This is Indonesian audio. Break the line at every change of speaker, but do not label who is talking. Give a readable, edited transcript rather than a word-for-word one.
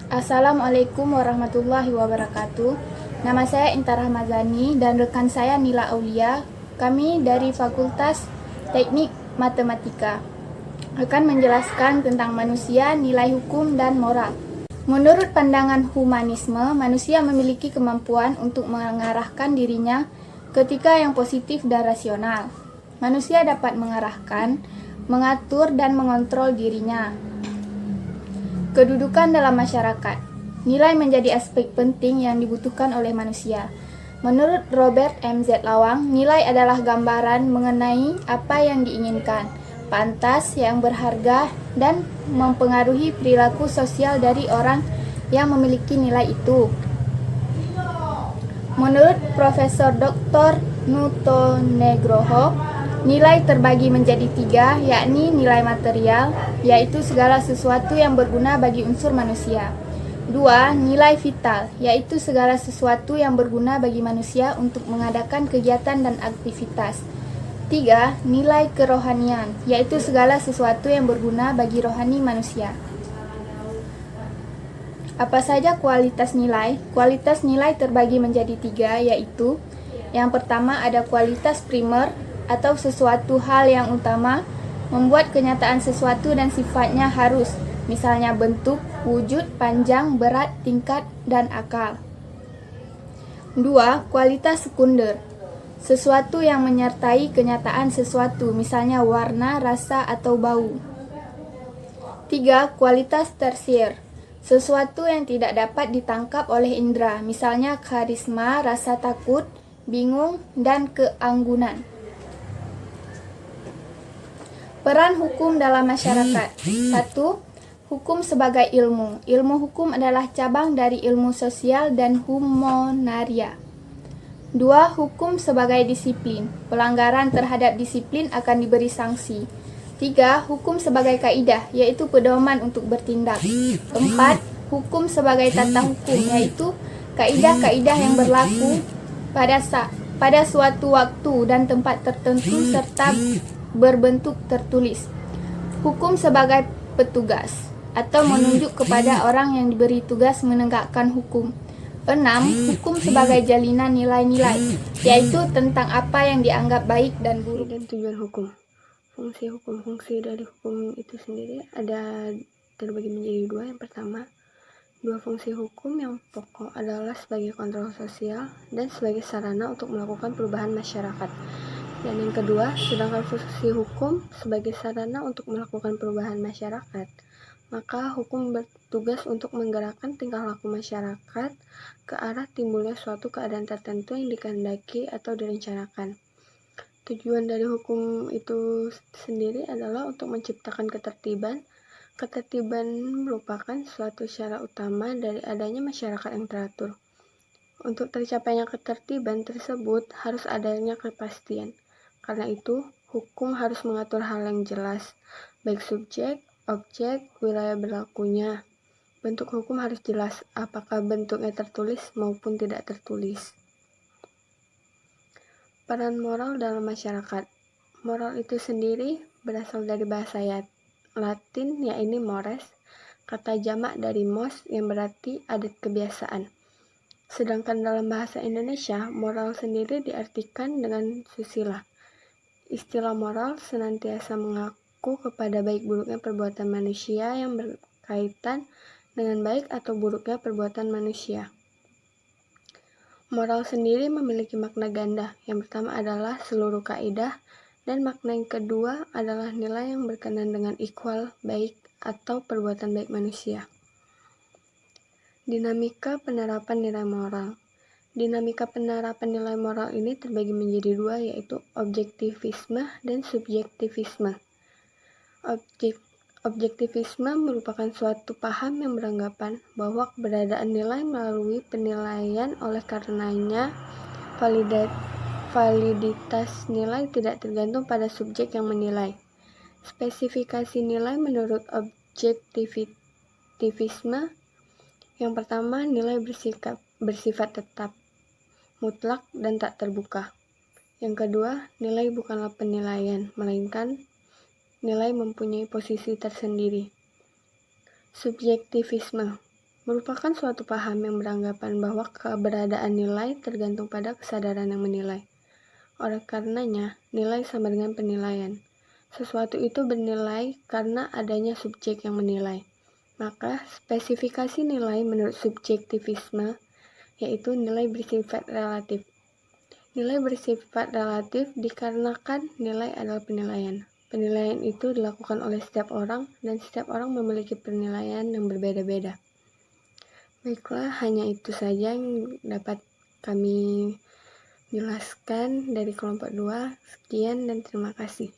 Assalamualaikum warahmatullahi wabarakatuh. Nama saya Intar Rahmazani dan rekan saya Nila Aulia. Kami dari Fakultas Teknik Matematika akan menjelaskan tentang manusia, nilai hukum, dan moral. Menurut pandangan humanisme, manusia memiliki kemampuan untuk mengarahkan dirinya ketika yang positif dan rasional. Manusia dapat mengarahkan, mengatur, dan mengontrol dirinya. Kedudukan dalam masyarakat. Nilai menjadi aspek penting yang dibutuhkan oleh manusia. Menurut Robert M.Z. Lawang, nilai adalah gambaran mengenai apa yang diinginkan, pantas, yang berharga, dan mempengaruhi perilaku sosial dari orang yang memiliki nilai itu. Menurut Profesor Dr. Nuto Negroho, nilai terbagi menjadi 3, yakni nilai material, yaitu segala sesuatu yang berguna bagi unsur manusia. 2. Nilai vital, yaitu segala sesuatu yang berguna bagi manusia untuk mengadakan kegiatan dan aktivitas. 3. Nilai kerohanian, yaitu segala sesuatu yang berguna bagi rohani manusia. Apa saja kualitas nilai? Kualitas nilai terbagi menjadi 3, yaitu yang pertama ada kualitas primer atau sesuatu hal yang utama, membuat kenyataan sesuatu dan sifatnya harus, misalnya bentuk, wujud, panjang, berat, tingkat, dan akal. 2. Kualitas sekunder, sesuatu yang menyertai kenyataan sesuatu, misalnya warna, rasa, atau bau. 3. Kualitas tersier, sesuatu yang tidak dapat ditangkap oleh indera, misalnya karisma, rasa takut, bingung, dan keanggunan. Peran hukum dalam masyarakat. 1. Hukum sebagai ilmu. Ilmu hukum adalah cabang dari ilmu sosial dan humonaria. 2. Hukum sebagai disiplin. Pelanggaran terhadap disiplin akan diberi sanksi. 3. Hukum sebagai kaidah, yaitu pedoman untuk bertindak. 4. Hukum sebagai tata hukum, yaitu kaidah-kaidah yang berlaku pada suatu waktu dan tempat tertentu serta berbentuk tertulis. Hukum sebagai petugas atau menunjuk kepada orang yang diberi tugas menegakkan hukum. 6. Hukum sebagai jalinan nilai-nilai, yaitu tentang apa yang dianggap baik dan buruk.
Dan tujuan hukum. Fungsi hukum. Fungsi dari hukum itu sendiri ada terbagi menjadi 2. Yang pertama, 2 fungsi hukum yang pokok adalah sebagai kontrol sosial dan sebagai sarana untuk melakukan perubahan masyarakat. Dan yang kedua, sedangkan fungsi hukum sebagai sarana untuk melakukan perubahan masyarakat, maka hukum bertugas untuk menggerakkan tingkah laku masyarakat ke arah timbulnya suatu keadaan tertentu yang dikehendaki atau direncanakan. Tujuan dari hukum itu sendiri adalah untuk menciptakan ketertiban. Ketertiban merupakan suatu syarat utama dari adanya masyarakat yang teratur. Untuk tercapainya ketertiban tersebut harus adanya kepastian. Karena itu, hukum harus mengatur hal yang jelas, baik subjek, objek, wilayah berlakunya. Bentuk hukum harus jelas, apakah bentuknya tertulis maupun tidak tertulis. Peran moral dalam masyarakat. Moral itu sendiri berasal dari bahasa Latin, yaitu mores, kata jamak dari mos yang berarti adat kebiasaan. Sedangkan dalam bahasa Indonesia, moral sendiri diartikan dengan susila. Istilah moral senantiasa mengaku kepada baik buruknya perbuatan manusia yang berkaitan dengan baik atau buruknya perbuatan manusia. Moral sendiri memiliki makna ganda. Yang pertama adalah seluruh kaidah, dan makna yang kedua adalah nilai yang berkenan dengan ikhwal, baik, atau perbuatan baik manusia. Dinamika penerapan nilai moral. Dinamika penerapan nilai moral ini terbagi menjadi 2, yaitu objektivisme dan subjektivisme. Objektivisme merupakan suatu paham yang beranggapan bahwa keberadaan nilai melalui penilaian, oleh karenanya validitas nilai tidak tergantung pada subjek yang menilai. Spesifikasi nilai menurut objektivisme. Yang pertama, nilai bersifat tetap, mutlak, dan tak terbuka. Yang kedua, nilai bukanlah penilaian, melainkan nilai mempunyai posisi tersendiri. Subjektivisme merupakan suatu paham yang beranggapan bahwa keberadaan nilai tergantung pada kesadaran yang menilai. Oleh karenanya, nilai sama dengan penilaian. Sesuatu itu bernilai karena adanya subjek yang menilai. Maka, spesifikasi nilai menurut subjektivisme yaitu nilai bersifat relatif. Nilai bersifat relatif dikarenakan nilai adalah penilaian. Penilaian itu dilakukan oleh setiap orang dan setiap orang memiliki penilaian yang berbeda-beda. Baiklah, hanya itu saja yang dapat kami jelaskan dari kelompok 2. Sekian dan terima kasih.